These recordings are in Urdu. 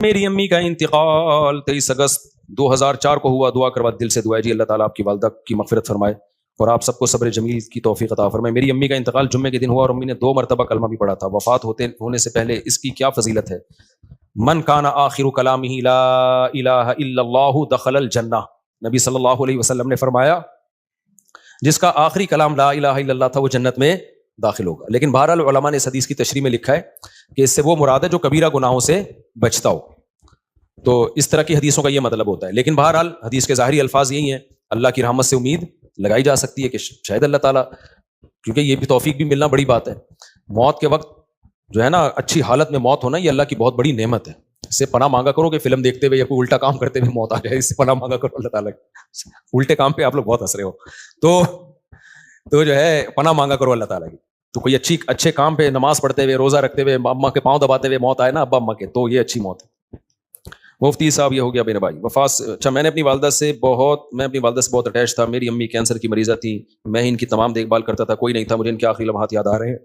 میری امی کا انتقال 23 اگست 2004 کو ہوا. دعا کروا دل سے دعا ہے جی اللہ تعالیٰ آپ کی والدہ کی مغفرت فرمائے اور آپ سب کو صبر جمیل کی توفیق عطا فرمائے. میری امی کا انتقال جمعے کے دن ہوا اور امی نے 2 مرتبہ کلمہ بھی پڑھا تھا. وفات ہونے سے پہلے اس کی کیا فضیلت ہے؟ من کان آخر کلامہ لا الہ الا اللہ دخل الجنہ. نبی صلی اللہ علیہ وسلم نے فرمایا جس کا آخری کلام لا الہ الا اللہ تھا وہ جنت میں داخل ہوگا. لیکن بہرحال علماء نے اس حدیث کی تشریح میں لکھا ہے کہ اس سے وہ مراد ہے جو کبیرہ گناہوں سے بچتا ہو. تو اس طرح کی حدیثوں کا یہ مطلب ہوتا ہے. لیکن بہرحال حدیث کے ظاہری الفاظ یہی ہیں, اللہ کی رحمت سے امید لگائی جا سکتی ہے کہ شاید اللہ تعالیٰ, کیونکہ یہ بھی توفیق بھی ملنا بڑی بات ہے. موت کے وقت جو ہے نا اچھی حالت میں موت ہونا یہ اللہ کی بہت بڑی نعمت ہے. اس سے پناہ مانگا کرو کہ فلم دیکھتے ہوئے یا کوئی الٹا کام کرتے ہوئے موت آ جائے, اس سے پناہ مانگا کرو اللہ تعالیٰ. الٹے کام پہ آپ لوگ بہت ہنس رہے ہو, تو جو ہے پناہ مانگا کرو اللہ تعالیٰ کی. تو کوئی اچھے کام پہ نماز پڑھتے ہوئے روزہ رکھتے ہوئے اماں کے پاؤں دباتے ہوئے موت آئے نا ابا اماں کے, تو یہ اچھی موت ہے. مفتی صاحب یہ ہو گیا میرے بھائی وفات. اچھا میں اپنی والدہ سے بہت اٹیچ تھا. میری امی کینسر کی مریضہ تھی, میں ان کی تمام دیکھ بھال کرتا تھا, کوئی نہیں تھا. مجھے ان کے آخری لمحات یاد آ رہے ہیں.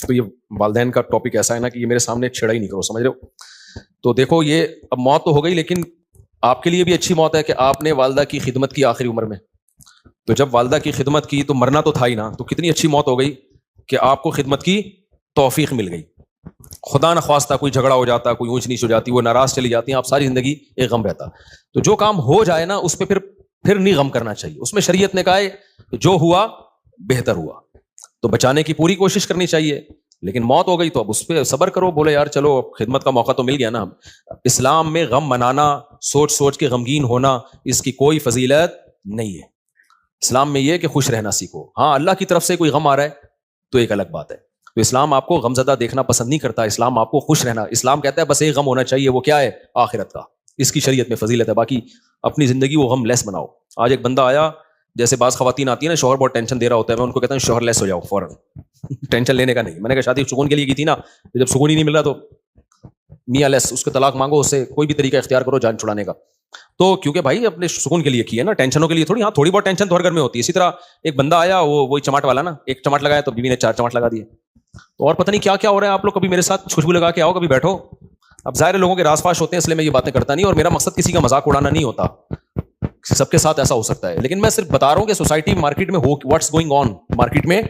تو یہ والدین کا ٹاپک ایسا ہے نا کہ یہ میرے سامنے چھڑا ہی نہیں کرو, سمجھ رہے ہو. تو دیکھو یہ اب موت تو ہو گئی, لیکن آپ کے لیے بھی اچھی موت ہے کہ آپ نے والدہ کی خدمت کی آخری عمر میں. تو جب والدہ کی خدمت کی تو مرنا تو تھا ہی نا, تو کتنی اچھی موت ہو گئی کہ آپ کو خدمت کی توفیق مل گئی. خدا نہ خواستہ کوئی جھگڑا ہو جاتا, کوئی اونچ نیچ ہو جاتی, وہ ناراض چلی جاتی ہیں, آپ ساری زندگی ایک غم رہتا. تو جو کام ہو جائے نا اس پہ پھر نہیں غم کرنا چاہیے. اس میں شریعت نے کہا ہے کہ جو ہوا بہتر ہوا, تو بچانے کی پوری کوشش کرنی چاہیے. لیکن موت ہو گئی تو اب اس پہ صبر کرو, بولے یار چلو خدمت کا موقع تو مل گیا نا. اسلام میں غم منانا, سوچ کے غمگین ہونا, اس کی کوئی فضیلت نہیں ہے. اسلام میں یہ کہ خوش رہنا سیکھو. ہاں اللہ کی طرف سے کوئی غم آ رہا ہے تو ایک الگ بات ہے. تو اسلام آپ کو غم زدہ دیکھنا پسند نہیں کرتا, اسلام آپ کو خوش رہنا. اسلام کہتا ہے بس ایک غم ہونا چاہیے, وہ کیا ہے؟ آخرت کا. اس کی شریعت میں فضیلت ہے. باقی اپنی زندگی وہ غم لیس بناؤ. آج ایک بندہ آیا, جیسے بعض خواتین آتی ہیں نا شوہر بہت ٹینشن دے رہا ہوتا ہے, میں ان کو کہتا ہوں شوہر لیس ہو جاؤ فوراً, ٹینشن لینے کا نہیں. میں نے کہا شادی سکون کے لیے کی تھی نا, جب سکون ہی نہیں مل رہا تو میاں لیس, اس کو طلاق مانگو, اس سے کوئی بھی طریقہ اختیار کرو جان چھڑانے کا. تو کیونکہ بھائی اپنے سکون کے لیے کی ہے نا, ٹینشنوں کے لیے تھوڑی. ہاں تھوڑی بہت ٹینشن تو ہر گھر میں ہوتی ہے. اسی طرح ایک بندہ آیا, وہی چماٹ والا نا, ایک چماٹ لگایا تو بیوی نے 4 چماٹ لگا دیے. تو اور پتہ نہیں کیا کیا ہو رہا ہے. آپ لوگ کبھی میرے ساتھ خوشبو لگا کے آؤ, کبھی بیٹھو. اب ظاہر لوگوں کے راز فاش ہوتے ہیں, اس لیے میں یہ باتیں کرتا نہیں, اور میرا مقصد کسی کا مذاق اڑانا نہیں ہوتا. سب کے ساتھ ایسا ہو سکتا ہے, لیکن میں صرف بتا رہا ہوں کہ سوسائٹی مارکیٹ میں واٹس گوئنگ آن, مارکیٹ میں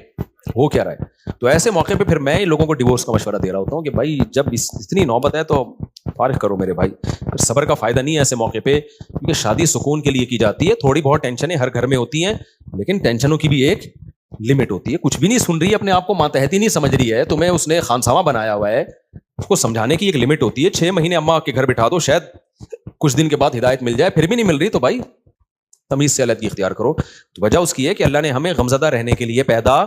ہو کیا رہا ہے. تو ایسے موقع پہ پھر میں لوگوں کو ڈیورس کا مشورہ دے رہا ہوتا ہوں کہ بھائی جب اتنی نوبت ہے تو فارغ کرو میرے بھائی. صبر کا فائدہ نہیں ہے ایسے موقع پہ, کیونکہ شادی سکون کے لیے کی جاتی ہے. تھوڑی بہت ٹینشنیں ہر گھر میں ہوتی ہیں, لیکن ٹینشنوں کی بھی ایک لمٹ ہوتی ہے. کچھ بھی نہیں سن رہی ہے, اپنے آپ کو ماتحتی نہیں سمجھ رہی ہے, تمہیں اس نے خانسامہ بنایا ہوا ہے, اس کو سمجھانے کی ایک لمٹ ہوتی ہے. 6 مہینے اماں کے گھر بٹھا دو, شاید کچھ دن کے بعد ہدایت مل جائے, پھر بھی نہیں مل رہی تو بھائی تمیز سے علیحدگی اختیار کرو. تو وجہ اس کی ہے کہ اللہ نے ہمیں غمزدہ رہنے کے لیے پیدا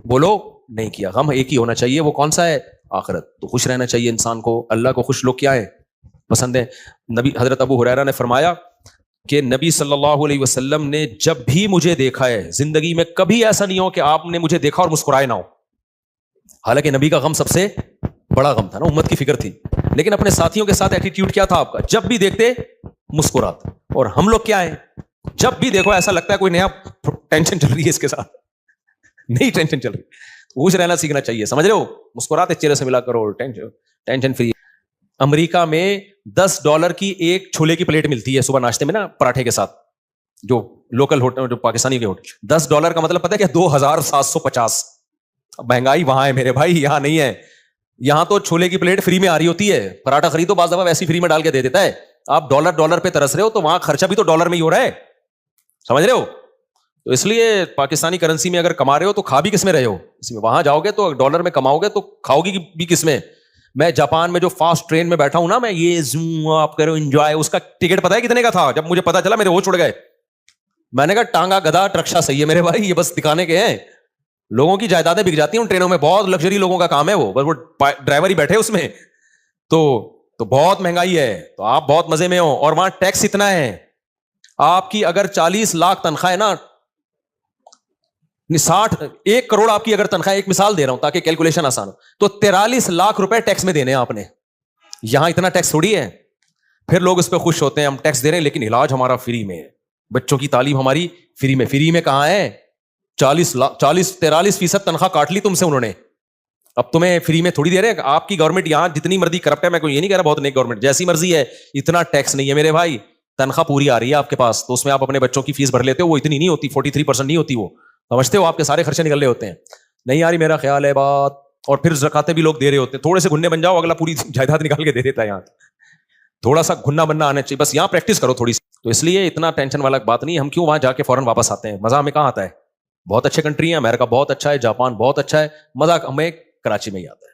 بولو نہیں کیا. غم ایک ہی ہونا چاہیے, وہ کون سا ہے؟ آخرت. تو خوش رہنا چاہیے انسان کو. اللہ کو خوش لوگ کیا ہے؟ پسند ہے. نبی حضرت ابو ہریرہ نے فرمایا کہ نبی صلی اللہ علیہ وسلم نے جب بھی مجھے دیکھا ہے, زندگی میں کبھی ایسا نہیں ہو کہ آپ نے مجھے دیکھا اور مسکرائے نہ ہو. حالانکہ نبی کا غم سب سے بڑا غم تھا نا, امت کی فکر تھی, لیکن اپنے ساتھیوں کے ساتھ ایٹیٹیوڈ کیا تھا آپ کا؟ جب بھی دیکھتے مسکراتے. اور ہم لوگ کیا ہیں, جب بھی دیکھو ایسا لگتا ہے کوئی نیا ٹینشن چل رہی ہے اس کے ساتھ, نئی ٹینشن چل رہی. خوش رہنا سیکھنا چاہیے, سمجھ رہے ہو, مسکراتے چہرے سے ملا کرو, ٹینشن فری. امریکہ میں $10 کی ایک چھولے کی پلیٹ ملتی ہے صبح ناشتے میں نا, پراٹھے کے ساتھ, جو لوکل ہوٹل, جو پاکستانی کے ہوٹل. $10 کا مطلب پتہ ہے کہ 2750. مہنگائی وہاں ہے میرے بھائی, یہاں نہیں ہے. یہاں تو چھولے کی پلیٹ فری میں آ رہی ہوتی ہے, پراٹھا خریدو بعض دفعہ ویسی فری میں ڈال کے دے دیتا ہے. آپ ڈالر پہ ترس رہے ہو, تو وہاں خرچہ بھی تو ڈالر میں ہی ہو رہا ہے, سمجھ رہے ہو. تو اس لیے پاکستانی کرنسی میں اگر کما رہے ہو تو کھا بھی کس میں رہے ہو, اس میں. وہاں جاؤ گے تو ڈالر میں کماؤ گے تو کھاؤ گی بھی کس میں. میں جاپان میں جو فاسٹ ٹرین میں بیٹھا ہوں نا, میں یہ آپ کرو انجوائے, اس کا ٹکٹ پتا ہے کتنے کا تھا؟ جب مجھے پتا چلا میرے ہوش اڑ گئے. میں نے کہا ٹانگا گدھا ٹرکشا صحیح ہے میرے بھائی, یہ بس دکھانے کے ہیں. لوگوں کی جائیدادیں بک جاتی ہیں ان ٹرینوں میں, بہت لگژری لوگوں کا کام ہے وہ, بس وہ ڈرائیور ہی بیٹھے اس میں. تو بہت مہنگائی ہے, تو آپ بہت مزے میں ہو. اور وہاں ٹیکس اتنا ہے, آپ کی اگر 40 لاکھ تنخواہ ہے نا, 1 کروڑ آپ کی اگر تنخواہ, ایک مثال دے رہا ہوں تاکہ کیلکولیشن آسان ہو, تو 43 لاکھ روپے ٹیکس میں دینے ہیں آپ نے. یہاں اتنا ٹیکس تھوڑی ہے. پھر لوگ اس پہ خوش ہوتے ہیں, ہم ٹیکس دے رہے ہیں لیکن علاج ہمارا فری میں ہے, بچوں کی تعلیم ہماری فری میں. فری میں کہاں ہے؟ 43% تنخواہ کاٹ لی تم سے انہوں نے. اب تمہیں فری میں تھوڑی دے رہے ہیں. آپ کی گورنمنٹ یہاں جتنی مرضی کرپٹ ہے, میں کوئی یہ نہیں کہہ رہا بہت نیک گورنمنٹ, جیسی مرضی ہے, اتنا ٹیکس نہیں ہے میرے بھائی. تنخواہ پوری آ رہی ہے آپ کے پاس, تو اس میں آپ اپنے بچوں کی فیس بھر لیتے ہو, وہ اتنی نہیں ہوتی, 43% نہیں ہوتی, وہ سمجھتے ہو آپ کے سارے خرچے نکل رہے ہوتے ہیں. نہیں یار میرا خیال ہے بات. اور پھر زکاتیں بھی لوگ دے رہے ہوتے ہیں, تھوڑے سے گھننے بن جاؤ, اگلا پوری جائیداد نکال کے دے دیتا ہے. یہاں تھوڑا سا گھننا بننا آنا چاہیے, بس یہاں پریکٹس کرو تھوڑی سی. تو اس لیے اتنا ٹینشن والا بات نہیں. ہم کیوں وہاں جا کے فوراً واپس آتے ہیں, مزہ ہمیں کہاں آتا ہے؟ بہت اچھے کنٹری ہیں, امریکہ بہت اچھا ہے, جاپان بہت اچھا ہے, مزہ ہمیں کراچی میں ہی آتا ہے.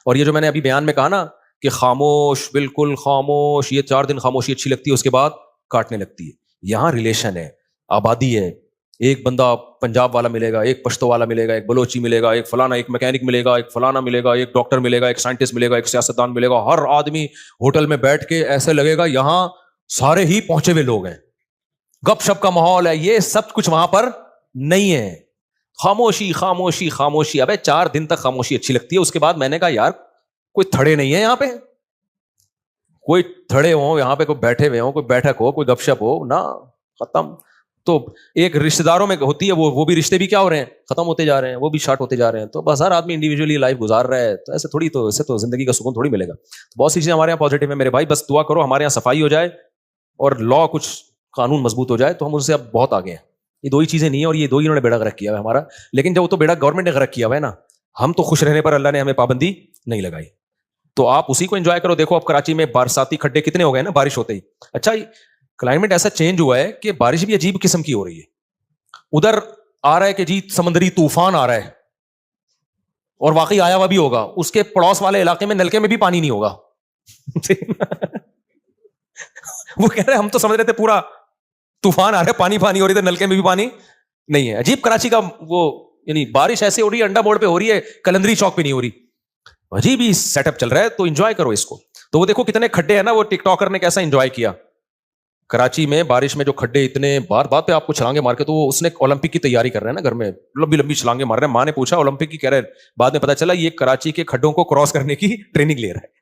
اور یہ جو میں نے ابھی بیان میں کہا نا کہ خاموش, بالکل خاموش, یہ 4 دن خاموشی اچھی لگتی ہے, اس کے بعد کاٹنے لگتی ہے. یہاں ریلیشن ہے, آبادی ہے, ایک بندہ پنجاب والا ملے گا, ایک پشتو والا ملے گا, ایک بلوچی ملے گا, ایک فلانا, ایک میکینک ملے گا, ایک فلانا ملے گا, ایک ڈاکٹر ملے گا, ایک سائنٹسٹ ملے گا, ایک سیاستدان ملے گا. ہر آدمی ہوٹل میں بیٹھ کے ایسے لگے گا یہاں سارے ہی پہنچے ہوئے لوگ ہیں, گپ شپ کا ماحول ہے. یہ سب کچھ وہاں پر نہیں ہے. خاموشی خاموشی خاموشی. ابے 4 دن تک خاموشی اچھی لگتی ہے, اس کے بعد میں نے کہا یار کوئی تھڑے نہیں ہے یہاں پہ, کوئی تھڑے ہوں یہاں پہ, کوئی بیٹھے ہوئے ہوں, کوئی بیٹھک ہو, کوئی گپ شپ ہو نا, ختم. تو ایک رشتہ داروں میں ہوتی ہے, وہ بھی رشتے بھی کیا ہو رہے ہیں, ختم ہوتے جا رہے ہیں, وہ بھی شارٹ ہوتے جا رہے ہیں. تو بس ہر آدمی انڈیویجولی لائف گزار رہا ہے, تو ایسے تھوڑی, تو اسے تو زندگی کا سکون تھوڑی ملے گا. بہت سی چیزیں ہمارے یہاں پازیٹیو ہیں میرے بھائی, بس دعا کرو ہمارے یہاں صفائی ہو جائے اور لا کچھ قانون مضبوط ہو جائے, تو ہم ان سے اب بہت آگے ہیں. یہ 2 ہی چیزیں نہیں ہیں, اور یہ 2 ہی انہوں نے بیڑا غرق کیا ہے ہمارا. لیکن جب وہ تو بیڑا گورنمنٹ نے غرق کیا ہوا ہے نا, ہم تو خوش رہنے پر اللہ نے ہمیں پابندی نہیں لگائی. تو آپ اسی کو انجوائے کرو. دیکھو اب کراچی میں برساتی کھڈے کتنے ہو گئے نا بارش ہوتے ہی. اچھا کلائمیٹ ایسا چینج ہوا ہے کہ بارش بھی عجیب قسم کی ہو رہی ہے. ادھر آ رہا ہے کہ جی سمندری طوفان آ رہا ہے, اور واقعی آیا ہوا بھی ہوگا, اس کے پڑوس والے علاقے میں نلکے میں بھی پانی نہیں ہوگا. وہ کہہ رہے ہم تو سمجھ رہے تھے پورا طوفان آ رہا ہے, پانی پانی ہو رہی ہے, نلکے میں بھی پانی نہیں ہے. عجیب کراچی کا وہ, یعنی بارش ایسے ہو رہی ہے, انڈا موڑ پہ ہو رہی ہے, کلندری چوک پہ نہیں ہو رہی. عجیب ہی سیٹ اپ چل رہا ہے. تو انجوائے کرو اس کو. تو وہ دیکھو کتنے کھڈے ہیں نا, وہ ٹک ٹاکر نے کیسا انجوائے کیا کراچی میں بارش میں, جو کھڈے اتنے بات پہ آپ کو چھلانگے مار کے. تو وہ اس نے اولمپک کی تیاری کر رہے ہیں نا گھر میں, لمبی لمبی چھلانگے مار رہے ہیں. ماں نے پوچھا اولمپک کی, کہہ رہے بعد میں پتا چلا یہ کراچی کے کھڈوں کو کراس کرنے کی ٹریننگ لے رہا ہے.